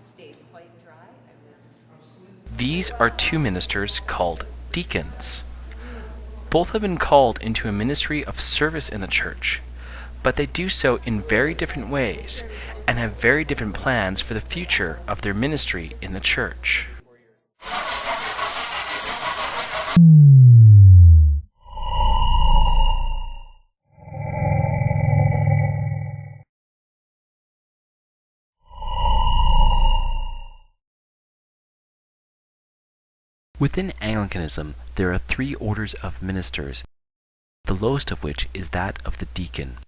stayed quite dry. These are two ministers called deacons. Both have been called into a ministry of service in the church, but they do so in very different ways and have very different plans for the future of their ministry in the church. Within Anglicanism, there are 3 orders of ministers, the lowest of which is that of the deacon.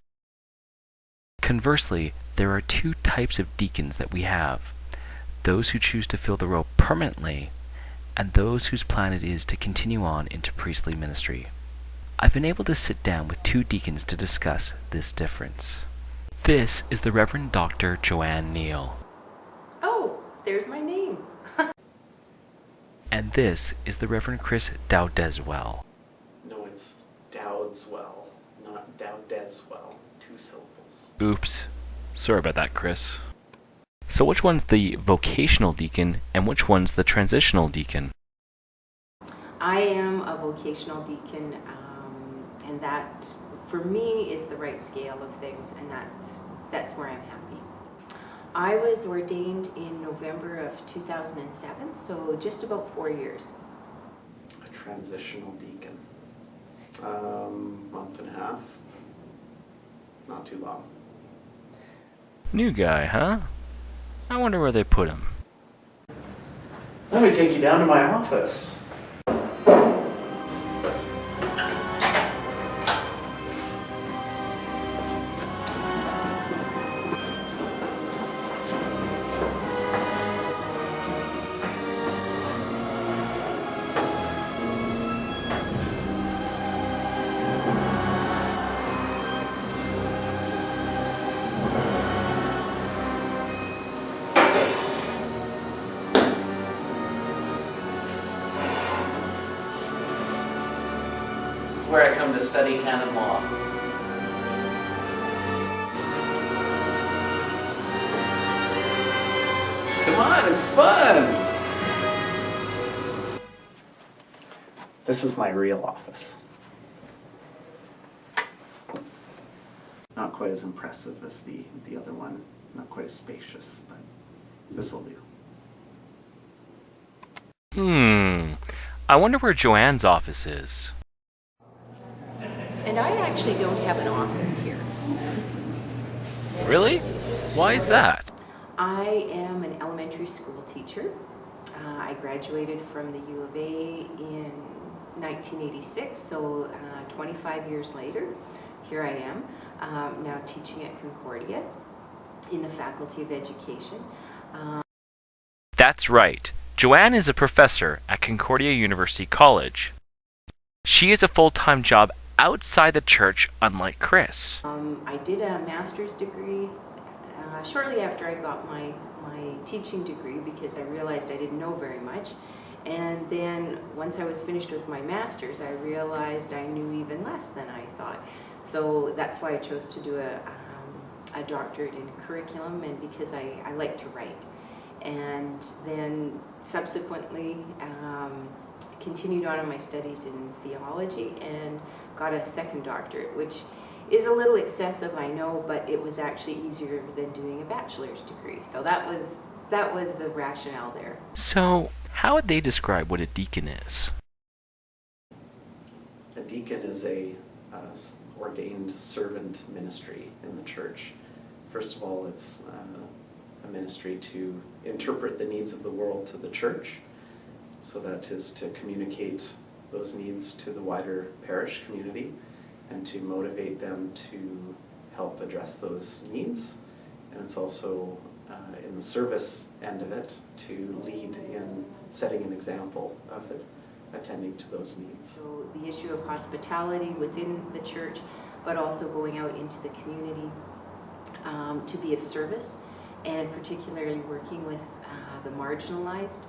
Conversely, there are 2 types of deacons that we have: those who choose to fill the role permanently, and those whose plan it is to continue on into priestly ministry. I've been able to sit down with 2 deacons to discuss this difference. This is the Reverend Dr. Joanne Neal. Oh, there's my name. And this is the Reverend Chris Dowdeswell. No, it's Dowdeswell, not Dowdeswell. 2 syllables. Oops. Sorry about that, Chris. So which one's the vocational deacon and which one's the transitional deacon? I am a vocational deacon, and that, for me, is the right scale of things, and that's where I'm happy. I was ordained in November of 2007, so just about 4 years. A transitional deacon. Month and a half. Not too long. New guy, huh? I wonder where they put him. Let me take you down to my office. Where I come to study canon law. Come on, it's fun! This is my real office. Not quite as impressive as the other one, not quite as spacious, but this'll do. I wonder where Joanne's office is. And I actually don't have an office here. Really? Why is that? I am an elementary school teacher. I graduated from the U of A in 1986, so 25 years later, here I am, now teaching at Concordia in the Faculty of Education. That's right. Joanne is a professor at Concordia University College. She has a full-time job outside the church, unlike Chris. I did a master's degree shortly after I got my teaching degree because I realized I didn't know very much. And then once I was finished with my master's, I realized I knew even less than I thought. So that's why I chose to do a doctorate in curriculum, and because I like to write. And then subsequently continued on in my studies in theology and got a second doctorate, which is a little excessive, I know, but it was actually easier than doing a bachelor's degree. So that was the rationale there. So, how would they describe what a deacon is? A deacon is a ordained servant ministry in the church. First of all, it's a ministry to interpret the needs of the world to the church. So that is to communicate those needs to the wider parish community and to motivate them to help address those needs. And it's also in the service end of it to lead in setting an example of it, attending to those needs. So the issue of hospitality within the church, but also going out into the community to be of service, and particularly working with the marginalized.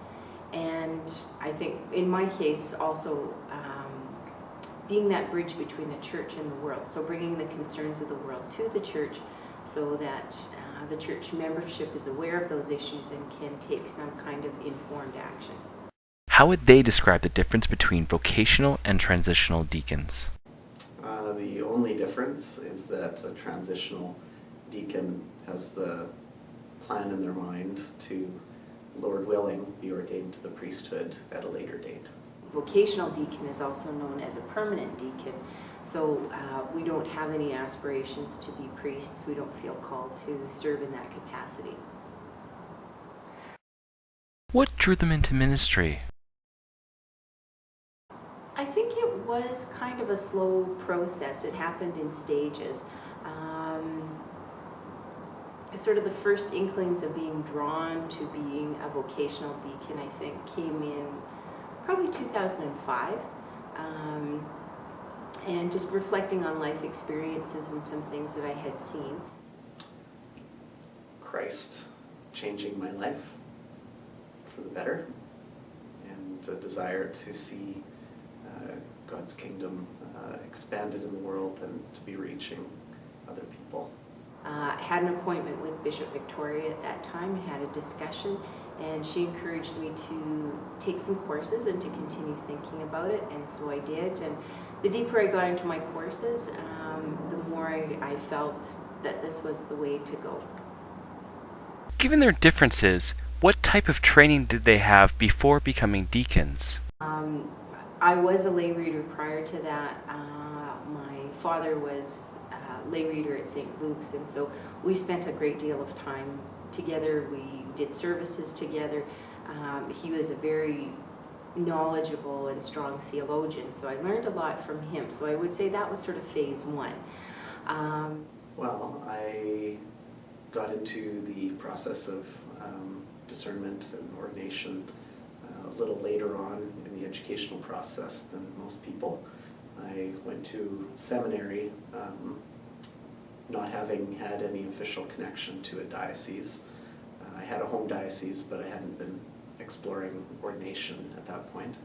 And I think in my case also being that bridge between the church and the world, so bringing the concerns of the world to the church so that the church membership is aware of those issues and can take some kind of informed action. How would they describe the difference between vocational and transitional deacons? The only difference is that a transitional deacon has the plan in their mind to, Lord willing, be ordained to the priesthood at a later date. Vocational deacon is also known as a permanent deacon, so we don't have any aspirations to be priests. We don't feel called to serve in that capacity. What drew them into ministry? I think it was kind of a slow process. It happened in stages. Sort of the first inklings of being drawn to being a vocational deacon, I think, came in probably 2005. And just reflecting on life experiences and some things that I had seen. Christ changing my life for the better, and a desire to see God's kingdom expanded in the world and to be reaching other people. I had an appointment with Bishop Victoria at that time and had a discussion, and she encouraged me to take some courses and to continue thinking about it, and so I did. And the deeper I got into my courses, the more I felt that this was the way to go. Given their differences, what type of training did they have before becoming deacons? I was a lay reader prior to that. My father was a lay reader at St. Luke's, and so we spent a great deal of time together. We did services together. He was a very knowledgeable and strong theologian, so I learned a lot from him. So I would say that was sort of phase one. Well, I got into the process of discernment and ordination a little later on in the educational process than most people. I went to seminary not having had any official connection to a diocese. I had a home diocese, but I hadn't been exploring ordination at that point.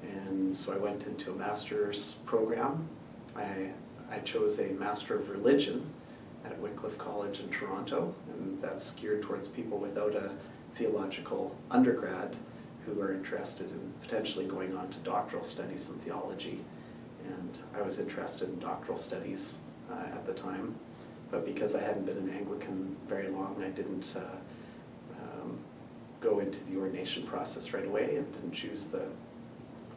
And so I went into a master's program. I chose a Master of Religion at Wycliffe College in Toronto, and that's geared towards people without a theological undergrad who are interested in potentially going on to doctoral studies in theology. And I was interested in doctoral studies at the time, but because I hadn't been an Anglican very long, I didn't go into the ordination process right away and didn't choose the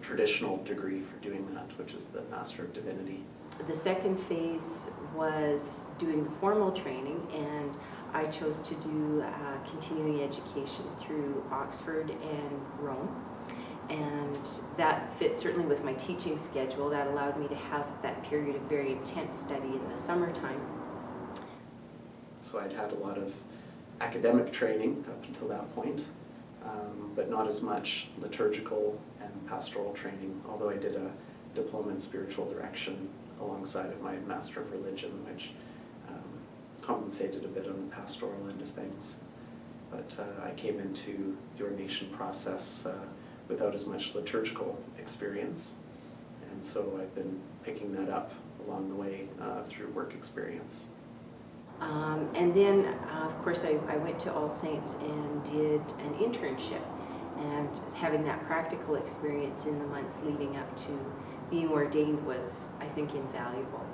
traditional degree for doing that, which is the Master of Divinity. The second phase was doing the formal training, and I chose to do continuing education through Oxford and Rome. And that fit certainly with my teaching schedule. That allowed me to have that period of very intense study in the summertime. So I'd had a lot of academic training up until that point, but not as much liturgical and pastoral training, although I did a diploma in spiritual direction alongside of my Master of Religion, which compensated a bit on the pastoral end of things. But I came into the ordination process without as much liturgical experience, and so I've been picking that up along the way through work experience. And then, of course, I went to All Saints and did an internship, and having that practical experience in the months leading up to being ordained was, I think, invaluable.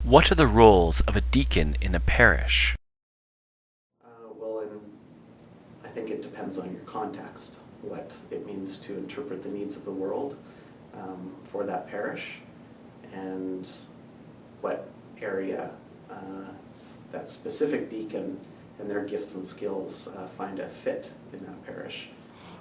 What are the roles of a deacon in a parish? I think it depends on your context, what it means to interpret the needs of the world for that parish, and what area that specific deacon and their gifts and skills find a fit in that parish.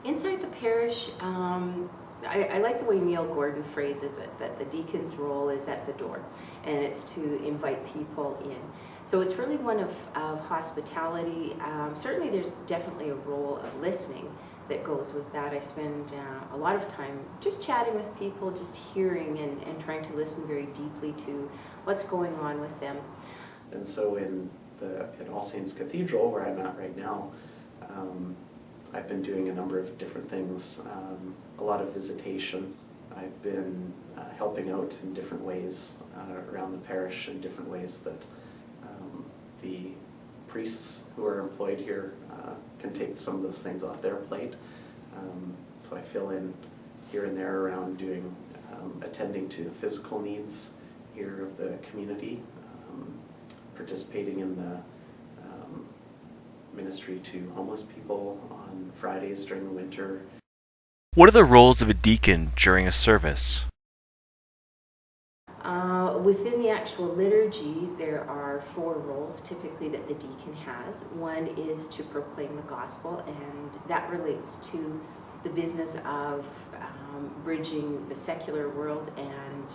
Inside the parish, I like the way Neil Gordon phrases it, that the deacon's role is at the door, and it's to invite people in. So it's really one of hospitality. Certainly there's definitely a role of listening that goes with that. I spend a lot of time just chatting with people, just hearing and trying to listen very deeply to what's going on with them. And so in All Saints Cathedral, where I'm at right now, I've been doing a number of different things, a lot of visitation. I've been helping out in different ways around the parish in different ways that the priests who are employed here can take some of those things off their plate. So I fill in here and there around doing, attending to the physical needs here of the community, participating in the ministry to homeless people on Fridays during the winter. What are the roles of a deacon during a service? Within the actual liturgy, there are 4 roles typically that the deacon has. One is to proclaim the gospel, and that relates to the business of bridging the secular world and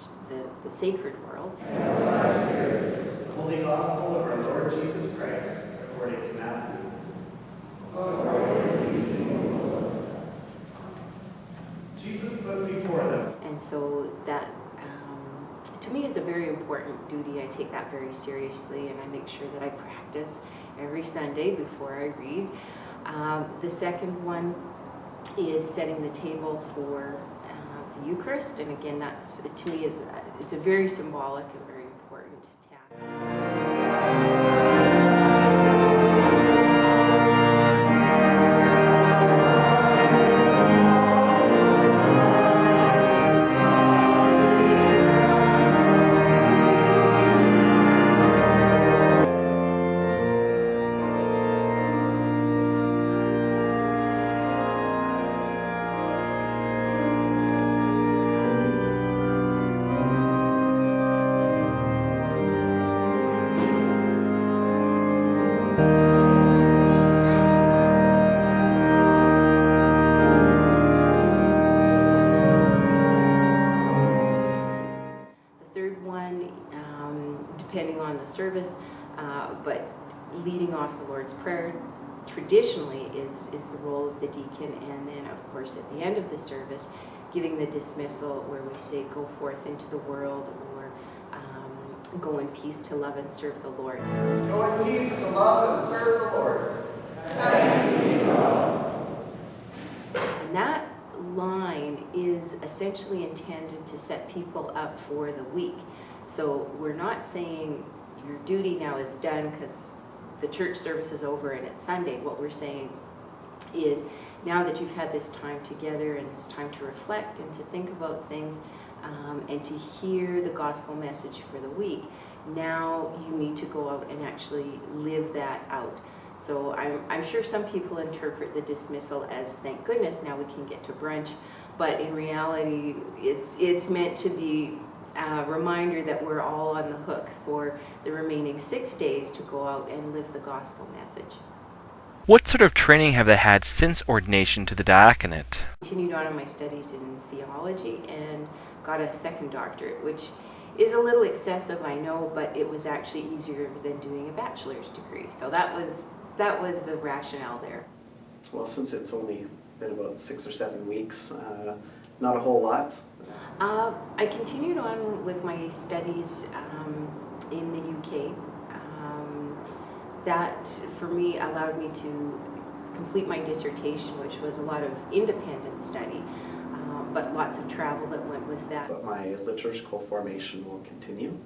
the sacred world. The Holy Gospel of our Lord Jesus Christ, according to Matthew. Jesus put before them. And so that, to me, is a very important duty. I take that very seriously, and I make sure that I practice every Sunday before I read. The second one is setting the table for the Eucharist, and again, that's, to me, it's a very symbolic and very important task. Depending on the service, but leading off the Lord's Prayer traditionally is the role of the deacon, and then of course at the end of the service giving the dismissal where we say go forth into the world, or go in peace to love and serve the Lord. Go in peace to love and serve the Lord. Thanks be to God. And that line is essentially intended to set people up for the week. So we're not saying your duty now is done because the church service is over and it's Sunday. What we're saying is now that you've had this time together and this time to reflect and to think about things and to hear the gospel message for the week, now you need to go out and actually live that out. So I'm sure some people interpret the dismissal as thank goodness now we can get to brunch, but in reality it's meant to be reminder that we're all on the hook for the remaining 6 days to go out and live the gospel message. What sort of training have they had since ordination to the diaconate? Continued on in my studies in theology and got a second doctorate, which is a little excessive, I know, but it was actually easier than doing a bachelor's degree. So that was the rationale there. Well, since it's only been about 6 or 7 weeks, not a whole lot. I continued on with my studies in the UK. That, for me, allowed me to complete my dissertation, which was a lot of independent study, but lots of travel that went with that. But my liturgical formation will continue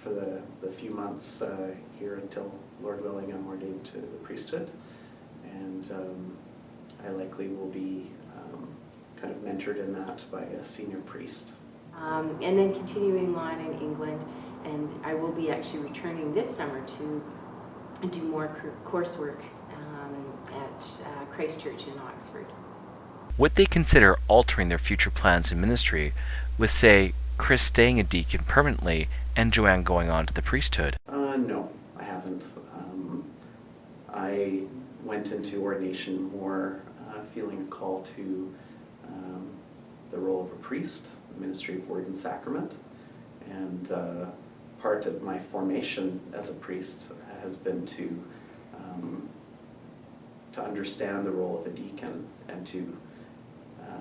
for the few months here until, Lord willing, I'm ordained to the priesthood. And I likely will be kind of mentored in that by a senior priest. And then continuing on in England, and I will be actually returning this summer to do more coursework at Christ Church in Oxford. Would they consider altering their future plans in ministry with, say, Chris staying a deacon permanently and Joanne going on to the priesthood? No, I haven't. I went into ordination more feeling a call to the role of a priest, the ministry of word and sacrament, and part of my formation as a priest has been to understand the role of a deacon and to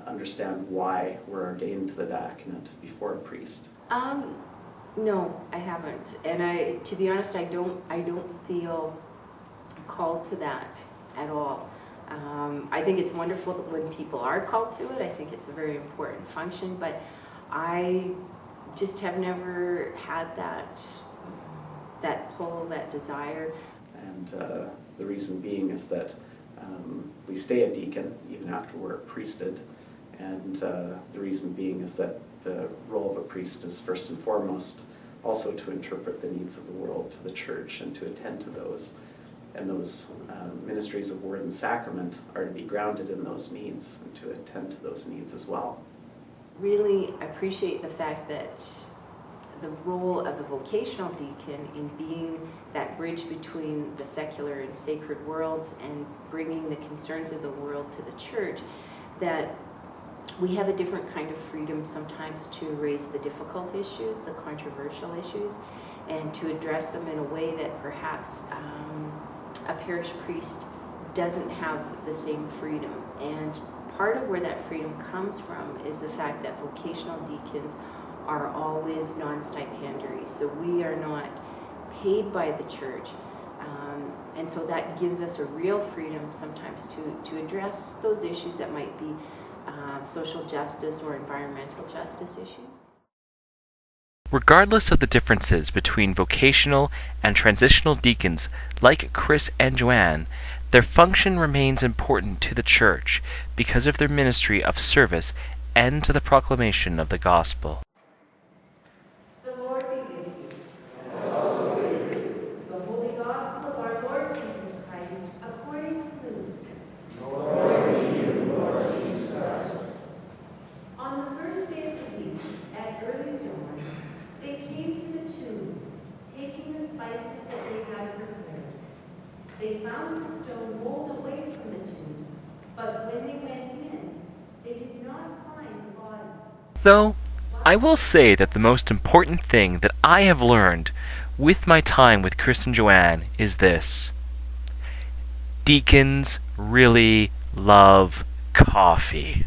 understand why we're ordained to the diaconate before a priest. No, I haven't, and to be honest, I don't feel called to that at all. I think it's wonderful that when people are called to it. I think it's a very important function, but I just have never had that that pull, that desire. And the reason being is that we stay a deacon even after we're priested. And the reason being is that the role of a priest is first and foremost also to interpret the needs of the world to the church and to attend to those. And those ministries of word and sacrament are to be grounded in those needs and to attend to those needs as well. Really appreciate the fact that the role of the vocational deacon in being that bridge between the secular and sacred worlds and bringing the concerns of the world to the church, that we have a different kind of freedom sometimes to raise the difficult issues, the controversial issues, and to address them in a way that perhaps a parish priest doesn't have the same freedom. And part of where that freedom comes from is the fact that vocational deacons are always non-stipendiary. So we are not paid by the church. And so that gives us a real freedom sometimes to address those issues that might be social justice or environmental justice issues. Regardless of the differences between vocational and transitional deacons like Chris and Joanne, their function remains important to the church because of their ministry of service and to the proclamation of the gospel. The Lord be with you. And also with you. The Holy Gospel of our Lord Jesus Christ according to Luke. Glory to you, Lord Jesus Christ. On the first day of the week, at early dawn, they came to the tomb, taking the spices that they had prepared. They found the stone rolled away from the tomb, but when they went in, they did not find the body. Though, I will say that the most important thing that I have learned with my time with Chris and Joanne is this: deacons really love coffee.